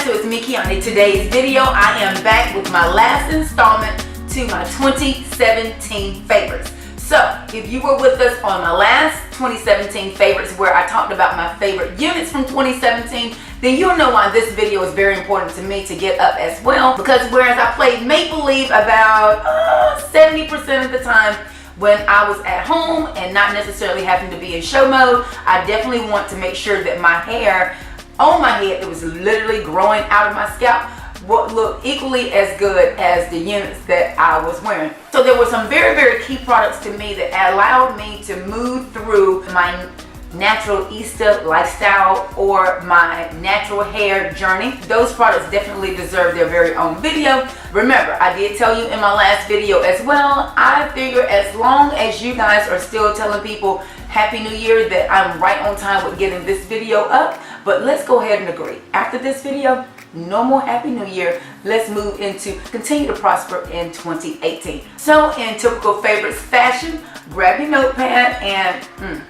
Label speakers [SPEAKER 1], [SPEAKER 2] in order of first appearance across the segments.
[SPEAKER 1] guys, so it's me, Kiani. Today's video, I am back with my last installment to my 2017 favorites. So, if you were with us on my last 2017 favorites where I talked about my favorite units from 2017, then you'll know why this video is very important to me to get up as well. Because whereas I played make-believe about 70% of the time when I was at home and not necessarily having to be in show mode, I definitely want to make sure that my hair on my head that was literally growing out of my scalp would look equally as good as the units that I was wearing. So there were some very, very key products to me that allowed me to move through my naturalista lifestyle or my natural hair journey. Those products definitely deserve their very own video. Remember, I did tell you in my last video as well, I figure as long as you guys are still telling people Happy New Year, that I'm right on time with getting this video up. But let's go ahead and agree. After this video, no more Happy New Year. Let's move into continue to prosper in 2018. So in typical favorites fashion, grab your notepad and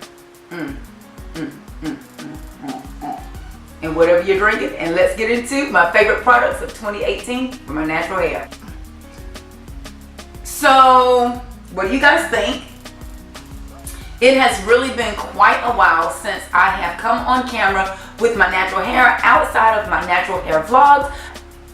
[SPEAKER 1] and whatever you're drinking, and let's get into my favorite products of 2018 for my natural hair. So what do you guys think? It has really been quite a while since I have come on camera with my natural hair outside of my natural hair vlogs,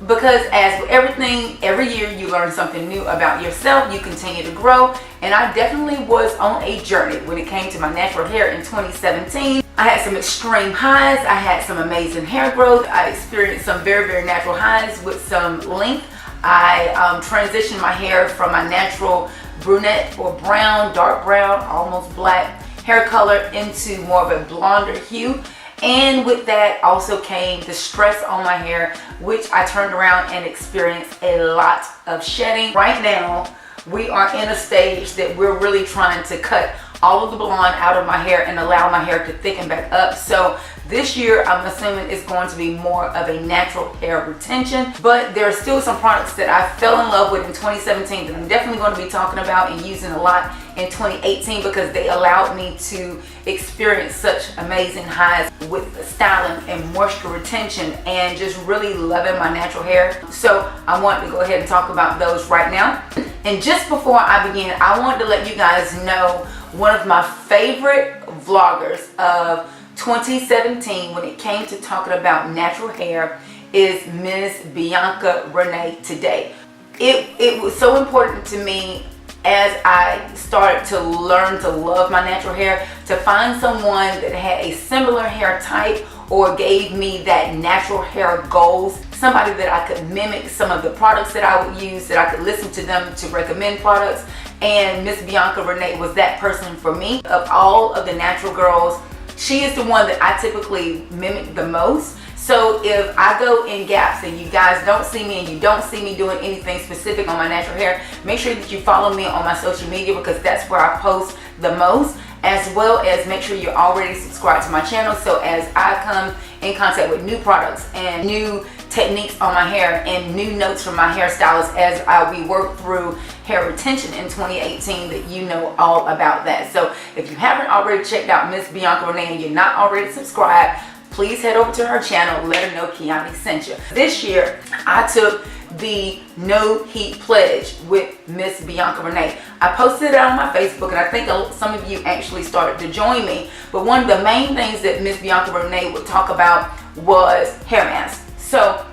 [SPEAKER 1] because as with everything, every year you learn something new about yourself, you continue to grow, and I definitely was on a journey when it came to my natural hair in 2017. I had some extreme highs, I had some amazing hair growth, I experienced some very, very natural highs with some length. I transitioned my hair from my natural brunette or brown, dark brown, almost black hair color into more of a blonder hue. And with that also came the stress on my hair, which I turned around and experienced a lot of shedding. Right now, we are in a stage that we're really trying to cut all of the blonde out of my hair and allow my hair to thicken back up. So this year, I'm assuming it's going to be more of a natural hair retention, but there are still some products that I fell in love with in 2017 that I'm definitely going to be talking about and using a lot in 2018 because they allowed me to experience such amazing highs with styling and moisture retention and just really loving my natural hair. So I want to go ahead and talk about those right now. And just before I begin, I want to let you guys know one of my favorite vloggers of 2017 when it came to talking about natural hair is Miss Bianca Renee today. It was so important to me as I started to learn to love my natural hair to find someone that had a similar hair type or gave me that natural hair goals, somebody that I could mimic some of the products that I would use, that I could listen to them to recommend products. And Miss Bianca Renee was that person for me. Of all of the natural girls, she is the one that I typically mimic the most. So if I go in gaps and you guys don't see me and you don't see me doing anything specific on my natural hair, make sure that you follow me on my social media because that's where I post the most, as well as make sure you're already subscribed to my channel, so as I come in contact with new products and new techniques on my hair and new notes from my hairstylist as we work through hair retention in 2018, that you know all about that. So if you haven't already checked out Miss Bianca Renee and you're not already subscribed, please head over to her channel, let her know Kiani sent you. This year, I took the No Heat Pledge with Miss Bianca Renee. I posted it on my Facebook and I think some of you actually started to join me. But one of the main things that Miss Bianca Renee would talk about was hair masks. So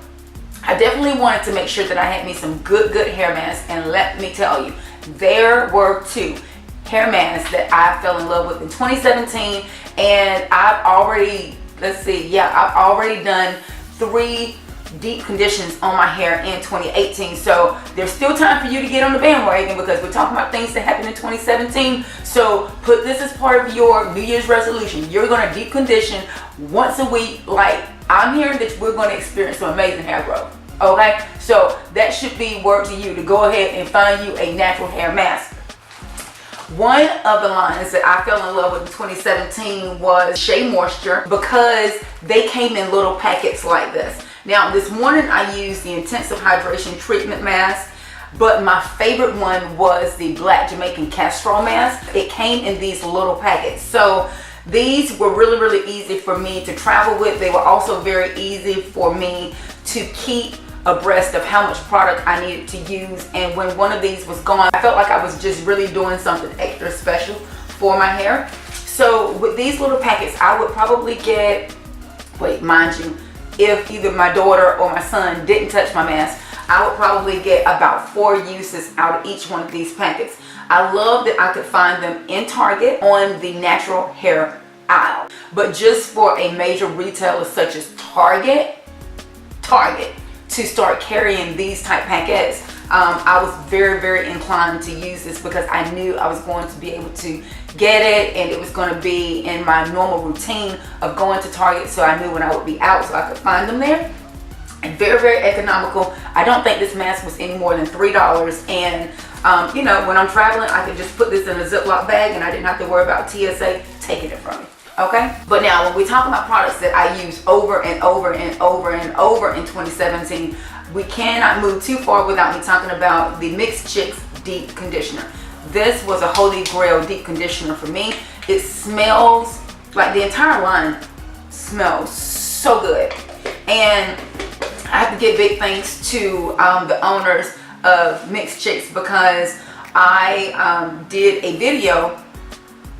[SPEAKER 1] I definitely wanted to make sure that I had me some good hair masks, and let me tell you, there were two hair masks that I fell in love with in 2017, and I've already done 3 deep conditions on my hair in 2018. So there's still time for you to get on the bandwagon because we're talking about things that happened in 2017. So put this as part of your New Year's resolution. You're going to deep condition once a week. Like, I'm hearing that we're going to experience some amazing hair growth. Okay, so that should be word to you to go ahead and find you a natural hair mask. One of the lines that I fell in love with in 2017 was Shea Moisture, because they came in little packets like this. Now this morning I used the Intensive Hydration Treatment Mask, but my favorite one was the Black Jamaican Castrol Mask. It came in these little packets. So these were really, really easy for me to travel with. They were also very easy for me to keep abreast of how much product I needed to use. And when one of these was gone, I felt like I was just really doing something extra special for my hair. So with these little packets, I would probably get, wait, mind you, if either my daughter or my son didn't touch my mask, I would probably get about 4 uses out of each one of these packets. I love that I could find them in Target on the natural hair aisle. But just for a major retailer such as Target to start carrying these type packets, I was very inclined to use this because I knew I was going to be able to get it, and it was going to be in my normal routine of going to Target, so I knew when I would be out so I could find them there. And very economical. I don't think this mask was any more than $3, and you know, when I'm traveling, I could just put this in a Ziploc bag and I didn't have to worry about TSA taking it from me. Okay, but now when we talk about products that I use over and over in 2017, we cannot move too far without me talking about the Mixed Chicks Deep Conditioner. This was a holy grail deep conditioner for me. It smells like, the entire line smells so good. And I have to give big thanks to the owners of Mixed Chicks, because I did a video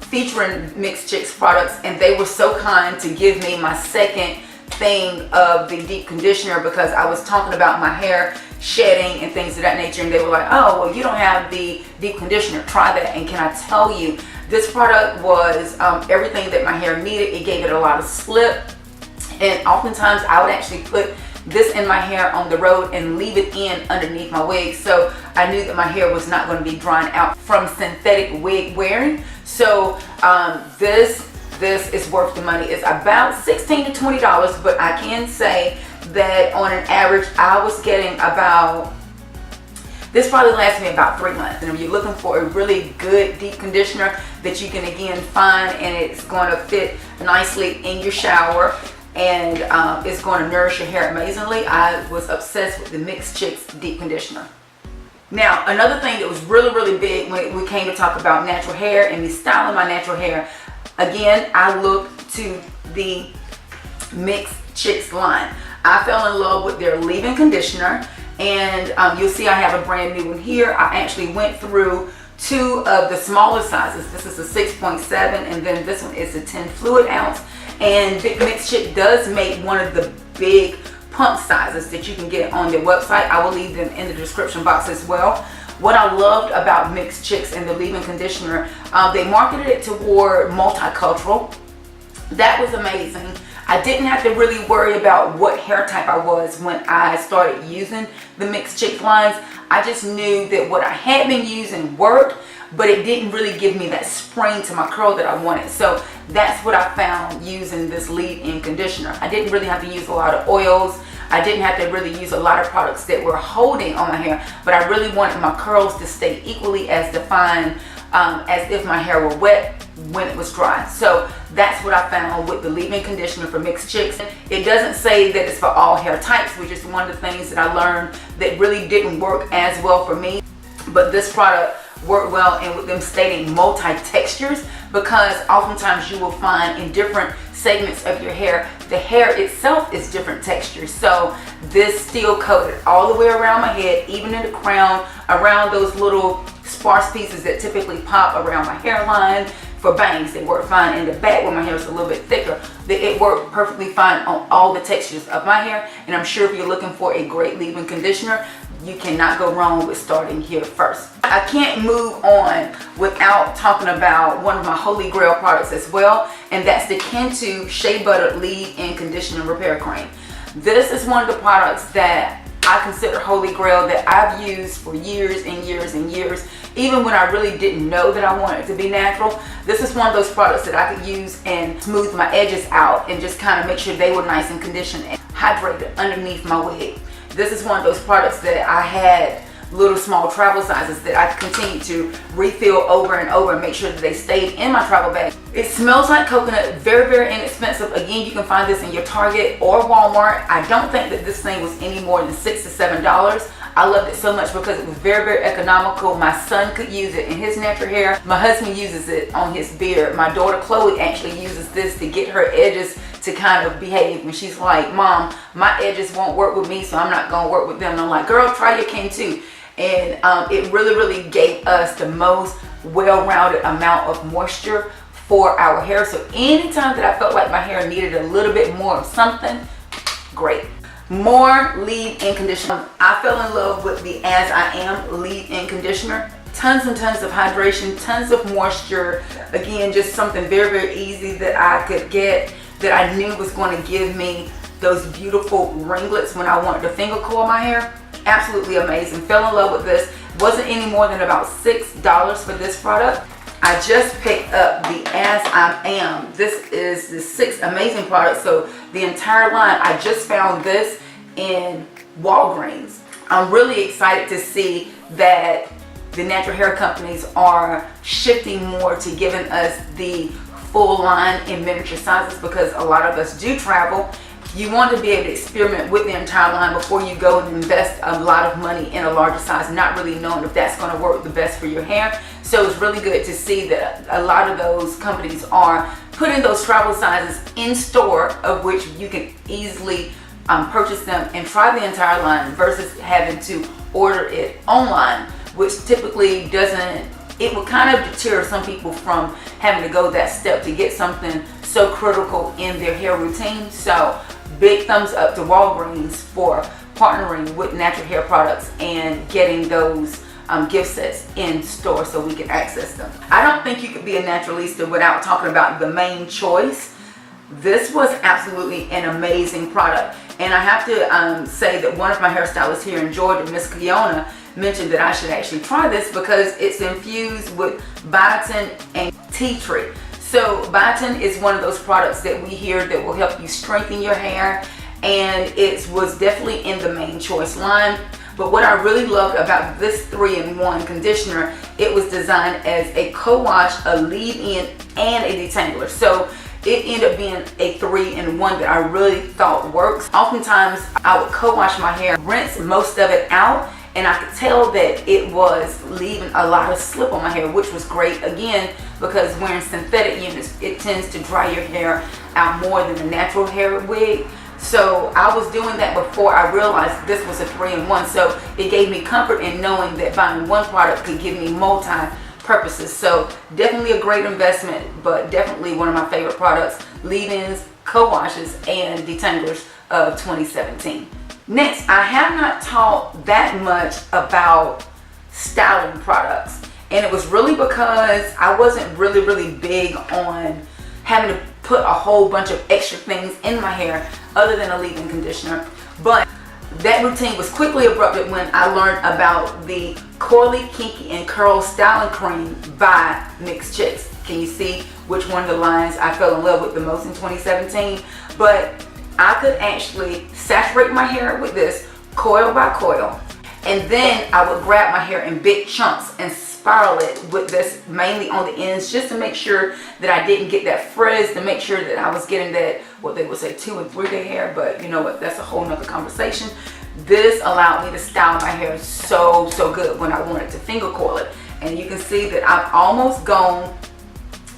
[SPEAKER 1] featuring Mixed Chicks products, and they were so kind to give me my second thing of the deep conditioner, because I was talking about my hair shedding and things of that nature, and they were like, oh, well, you don't have the deep conditioner, try that. And can I tell you, this product was everything that my hair needed. It gave it a lot of slip, and oftentimes I would actually put this in my hair on the road and leave it in underneath my wig, so I knew that my hair was not going to be drying out from synthetic wig wearing. So this is worth the money. It's about $16 to $20, but I can say that on an average I was getting about, this probably lasts me about 3 months. And if you're looking for a really good deep conditioner that you can again find, and it's going to fit nicely in your shower, and it's going to nourish your hair amazingly, I was obsessed with the Mixed Chicks Deep Conditioner. Now, another thing that was really big when we came to talk about natural hair and me styling my natural hair, again, I looked to the Mixed Chicks line. I fell in love with their leave-in conditioner, and you'll see I have a brand new one here. I actually went through 2 of the smaller sizes. This is a 6.7, and then this one is a 10 fluid ounce. And Big Mixed Chick does make one of the big pump sizes that you can get on their website. I will leave them in the description box as well. What I loved about Mixed Chicks and the leave-in conditioner, they marketed it toward multicultural. That was amazing. I didn't have to really worry about what hair type I was when I started using the Mixed Chicks lines. I just knew that what I had been using worked, but it didn't really give me that spring to my curl that I wanted. So that's what I found using this leave-in conditioner. I didn't really have to use a lot of oils. I didn't have to really use a lot of products that were holding on my hair, but I really wanted my curls to stay equally as defined as if my hair were wet when it was dry. So that's what I found with the leave-in conditioner for Mixed Chicks. It doesn't say that it's for all hair types, which is one of the things that I learned that really didn't work as well for me. But this product worked well, and with them stating multi-textures, because oftentimes you will find in different segments of your hair, the hair itself is different textures. So this still coated all the way around my head, even in the crown, around those little sparse pieces that typically pop around my hairline. For bangs, they work fine. In the back, when my hair is a little bit thicker, it worked perfectly fine on all the textures of my hair. And I'm sure if you're looking for a great leave-in conditioner, you cannot go wrong with starting here first. I can't move on without talking about one of my holy grail products as well, and that's the Cantu Shea Butter Leave-In Conditioner Repair Cream. This is one of the products that I consider holy grail, that I've used for years and years and years, even when I really didn't know that I wanted it to be natural. This is one of those products that I could use and smooth my edges out and just kind of make sure they were nice and conditioned and hydrated underneath my wig. This is one of those products that I had little small travel sizes that I continue to refill over and over and make sure that they stayed in my travel bag. It smells like coconut, very inexpensive. Again, you can find this in your Target or Walmart. I don't think that this thing was any more than $6 to $7. I loved it so much because it was very economical. My son could use it in his natural hair. My husband uses it on his beard. My daughter Chloe actually uses this to get her edges to kind of behave. And she's like, Mom, my edges won't work with me, so I'm not gonna work with them. And I'm like, girl, try your Cantu. And it really gave us the most well-rounded amount of moisture for our hair. So anytime that I felt like my hair needed a little bit more of something, great. More leave-in conditioner. I fell in love with the As I Am leave-in conditioner. Tons and tons of hydration, tons of moisture. Again, just something very easy that I could get, that I knew was going to give me those beautiful ringlets when I wanted to finger coil my hair. Absolutely amazing. Fell in love with this. Wasn't any more than about $6 for this product. I just picked up the As I Am. This is the 6 amazing products. So the entire line, I just found this in Walgreens. I'm really excited to see that the natural hair companies are shifting more to giving us the full line in miniature sizes, because a lot of us do travel. You want to be able to experiment with the entire line before you go and invest a lot of money in a larger size, not really knowing if that's going to work the best for your hair. So it's really good to see that a lot of those companies are putting those travel sizes in store, of which you can easily purchase them and try the entire line, versus having to order it online, which typically doesn't, it will kind of deter some people from having to go that step to get something so critical in their hair routine. So big thumbs up to Walgreens for partnering with natural hair products and getting those gift sets in store so we can access them. I don't think you could be a naturalista without talking about the Main Choice. This was absolutely an amazing product. And I have to say that one of my hairstylists here in Georgia, Miss Kiani, mentioned that I should actually try this because it's infused with biotin and tea tree. So biotin is one of those products that we hear that will help you strengthen your hair, and it was definitely in the Main Choice line. But what I really loved about this 3-in-1 conditioner, it was designed as a co-wash, a leave-in, and a detangler. So it ended up being a 3-in-1 that I really thought works. Oftentimes I would co-wash my hair, rinse most of it out, and I could tell that it was leaving a lot of slip on my hair, which was great, again, because wearing synthetic units, it tends to dry your hair out more than a natural hair wig. So I was doing that before I realized this was a 3-in-1. So it gave me comfort in knowing that buying one product could give me multi-purposes. So definitely a great investment, but definitely one of my favorite products, leave-ins, co-washes, and detanglers of 2017. Next, I have not talked that much about styling products, and it was really because I wasn't really big on having to put a whole bunch of extra things in my hair other than a leave-in conditioner. But that routine was quickly abrupted when I learned about the Coily, Kinky, and Curl Styling Cream by Mixed Chicks. Can you see which one of the lines I fell in love with the most in 2017? But I could actually saturate my hair with this coil by coil, and then I would grab my hair in big chunks and spiral it with this mainly on the ends, just to make sure that I didn't get that frizz, to make sure that I was getting that, what they would say, 2- and 3-day hair. But you know what, that's a whole nother conversation. This allowed me to style my hair so good when I wanted to finger coil it. And you can see that I've almost gone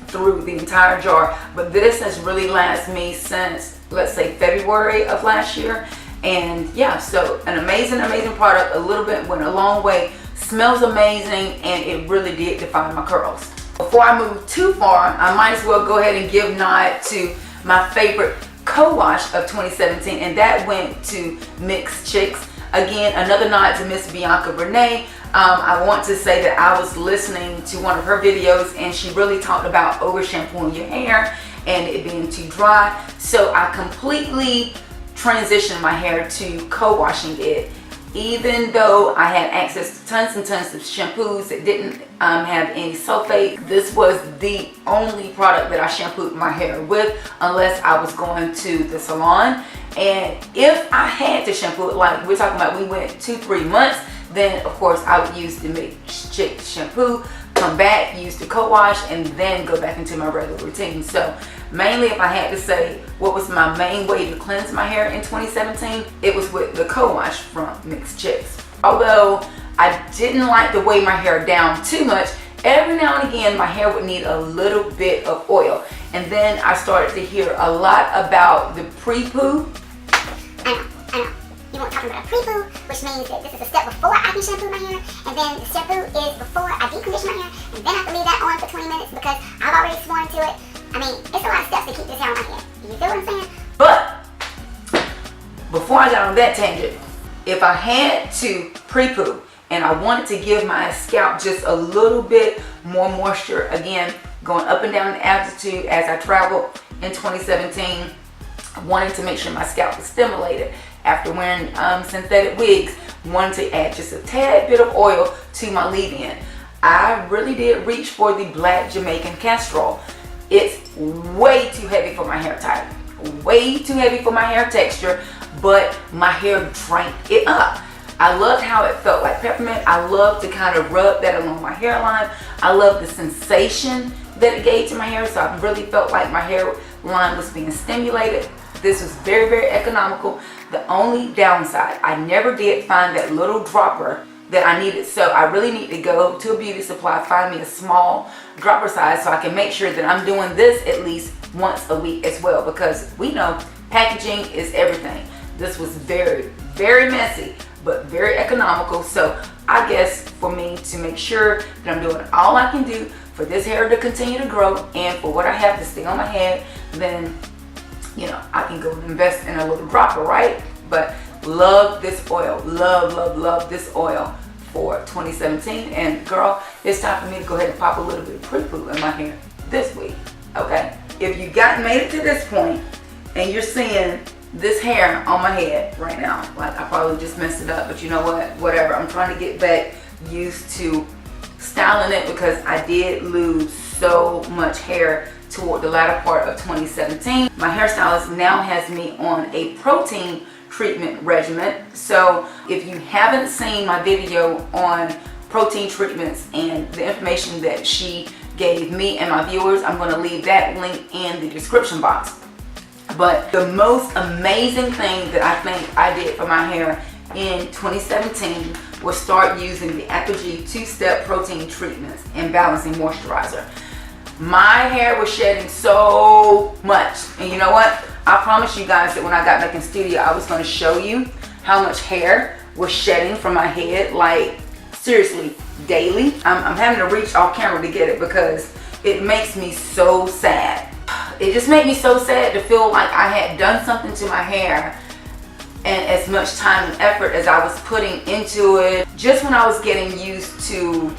[SPEAKER 1] through the entire jar, but this has really lasted me since, let's say, February of last year. And yeah, so an amazing product. A little bit went a long way. Smells amazing, and it really did define my curls. Before I move too far, I might as well go ahead and give nod to my favorite co-wash of 2017, and that went to Mixed Chicks. Again, another nod to Miss Bianca Renee. I want to say that I was listening to one of her videos, and she really talked about over shampooing your hair and it being too dry. So I completely transitioned my hair to co-washing it. Even though I had access to tons and tons of shampoos that didn't have any sulfate, this was the only product that I shampooed my hair with, unless I was going to the salon. And if I had to shampoo it, like we're talking about, we went 2-3 months, then of course I would use the Mixed Chick shampoo, come back, use the co-wash, and then go back into my regular routine. So mainly, if I had to say what was my main way to cleanse my hair in 2017, it was with the co-wash from Mixed Chicks. Although I didn't like the way my hair down too much, every now and again my hair would need a little bit of oil. And then I started to hear a lot about the pre-poo.
[SPEAKER 2] I know. You weren't talking about a pre-poo, which means that this is a step before I can shampoo my hair, and then the shampoo is before I deep condition my hair, and then I have to leave that on for 20 minutes because I've already sworn to it. I mean, it's a lot of steps to keep this hair on my head. You feel what I'm saying?
[SPEAKER 1] But before I got on that tangent, if I had to pre-poo and I wanted to give my scalp just a little bit more moisture, again, going up and down in altitude as I traveled in 2017, wanting to make sure my scalp was stimulated after wearing synthetic wigs, wanted to add just a tad bit of oil to my leave-in. I really did reach for the black Jamaican castor oil. It's way too heavy for my hair type, way too heavy for my hair texture, but my hair drank it up. I loved how it felt like peppermint. I love to kind of rub that along my hairline. I love the sensation that it gave to my hair, so I really felt like my hairline was being stimulated. This was very, very economical. The only downside, I never did find that little dropper that I needed, so I really need to go to a beauty supply, find me a small dropper size so I can make sure that I'm doing this at least once a week as well, because we know packaging is everything. This was very, very messy, but very economical. So I guess for me to make sure that I'm doing all I can do for this hair to continue to grow and for what I have to stay on my head, then, you know, I can go and invest in a little dropper, right? But love this oil, love this oil for 2017. And girl, it's time for me to go ahead and pop a little bit of pre-poo in my hair this week, okay? If you made it to this point and you're seeing this hair on my head right now, like I probably just messed it up, but you know what, whatever. I'm trying to get back used to styling it because I did lose so much hair toward the latter part of 2017. My hairstylist now has me on a protein treatment regimen. So if you haven't seen my video on protein treatments and the information that she gave me and my viewers, I'm going to leave that link in the description box. But the most amazing thing that I think I did for my hair in 2017 was start using the Apogee two-step protein treatments and balancing moisturizer. My hair was shedding so much, and you know what? I promised you guys that when I got back in studio, I was going to show you how much hair was shedding from my head, like seriously, daily. I'm having to reach off camera to get it because it makes me so sad. It just made me so sad to feel like I had done something to my hair and as much time and effort as I was putting into it. Just when I was getting used to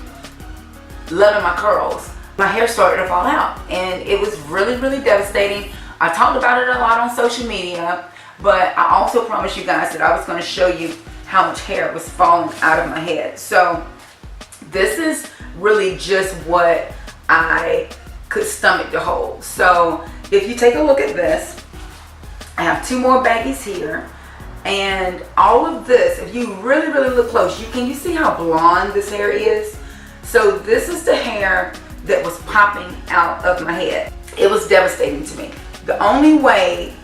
[SPEAKER 1] loving my curls, my hair started to fall out, and it was really, really devastating. I talked about it a lot on social media, but I also promised you guys that I was going to show you how much hair was falling out of my head. So this is really just what I could stomach to hold. So if you take a look at this, I have two more baggies here, and all of this, if you really, really look close, you see how blonde this hair is? So this is the hair that was popping out of my head. It was devastating to me. The only way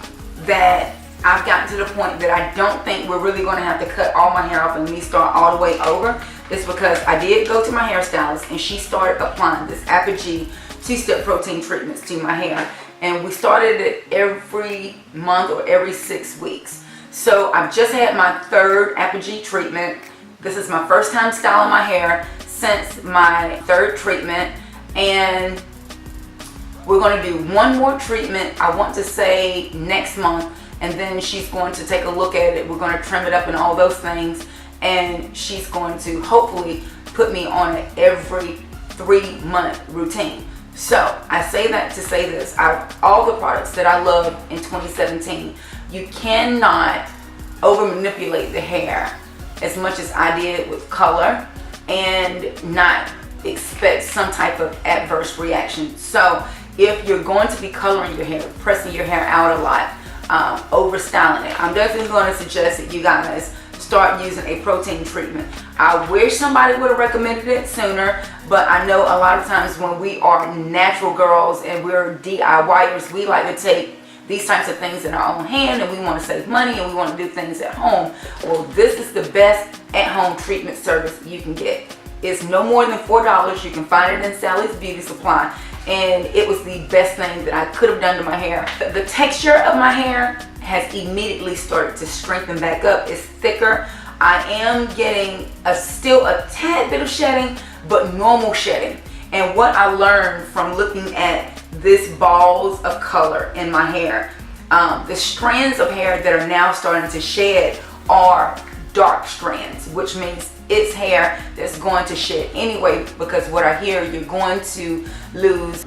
[SPEAKER 1] that I've gotten to the point that I don't think we're really going to have to cut all my hair off and me start all the way over is because I did go to my hairstylist and she started applying this Apogee two-step protein treatments to my hair, and we started it every month or every 6 weeks. So I've just had my third Apogee treatment. This is my first time styling my hair since my third treatment, and we're going to do one more treatment, I want to say next month, and then she's going to take a look at it. We're going to trim it up and all those things, and she's going to hopefully put me on an every 3-month routine. So I say that to say this: out of all the products that I loved in 2017, you cannot over manipulate the hair as much as I did with color and not expect some type of adverse reaction. So if you're going to be coloring your hair, pressing your hair out a lot, over styling it, I'm definitely going to suggest that you guys start using a protein treatment. I wish somebody would have recommended it sooner, but I know a lot of times when we are natural girls and we're DIYers, we like to take these types of things in our own hand, and we want to save money and we want to do things at home. Well, this is the best at-home treatment service you can get. It's no more than $4. You can find it in Sally's Beauty Supply. And it was the best thing that I could have done to my hair. The texture of my hair has immediately started to strengthen back up. It's thicker. I am getting still a tad bit of shedding, but normal shedding. And what I learned from looking at this balls of color in my hair, the strands of hair that are now starting to shed are dark strands, which means it's hair that's going to shed anyway, because what I hear, you're going to lose,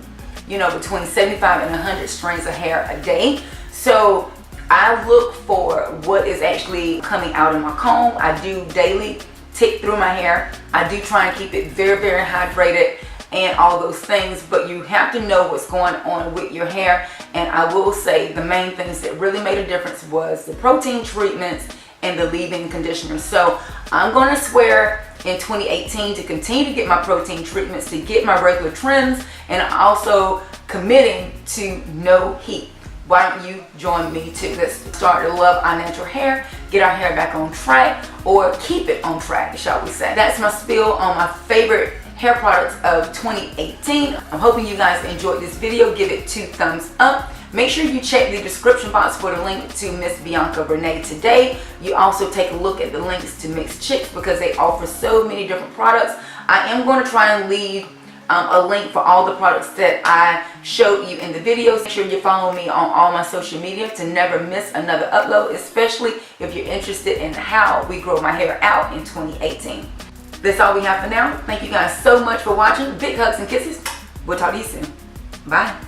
[SPEAKER 1] you know, between 75 and 100 strands of hair a day. So I look for what is actually coming out of my comb. I do daily tick through my hair. I do try and keep it very, very hydrated and all those things, but you have to know what's going on with your hair. And I will say the main things that really made a difference was the protein treatments and the leave-in conditioner. So I'm going to swear in 2018 to continue to get my protein treatments, to get my regular trims, and also committing to no heat. Why don't you join me too? Let's start to love our natural hair, get our hair back on track, or keep it on track, shall we say. That's my spiel on my favorite hair products of 2018. I'm hoping you guys enjoyed this video. Give it 2 thumbs up. Make sure you check the description box for the link to Miss Bianca Renee today. You also take a look at the links to Mixed Chicks because they offer so many different products. I am going to try and leave a link for all the products that I showed you in the videos. Make sure you follow me on all my social media to never miss another upload, especially if you're interested in how we grow my hair out in 2018. That's all we have for now. Thank you guys so much for watching. Big hugs and kisses. We'll talk to you soon. Bye.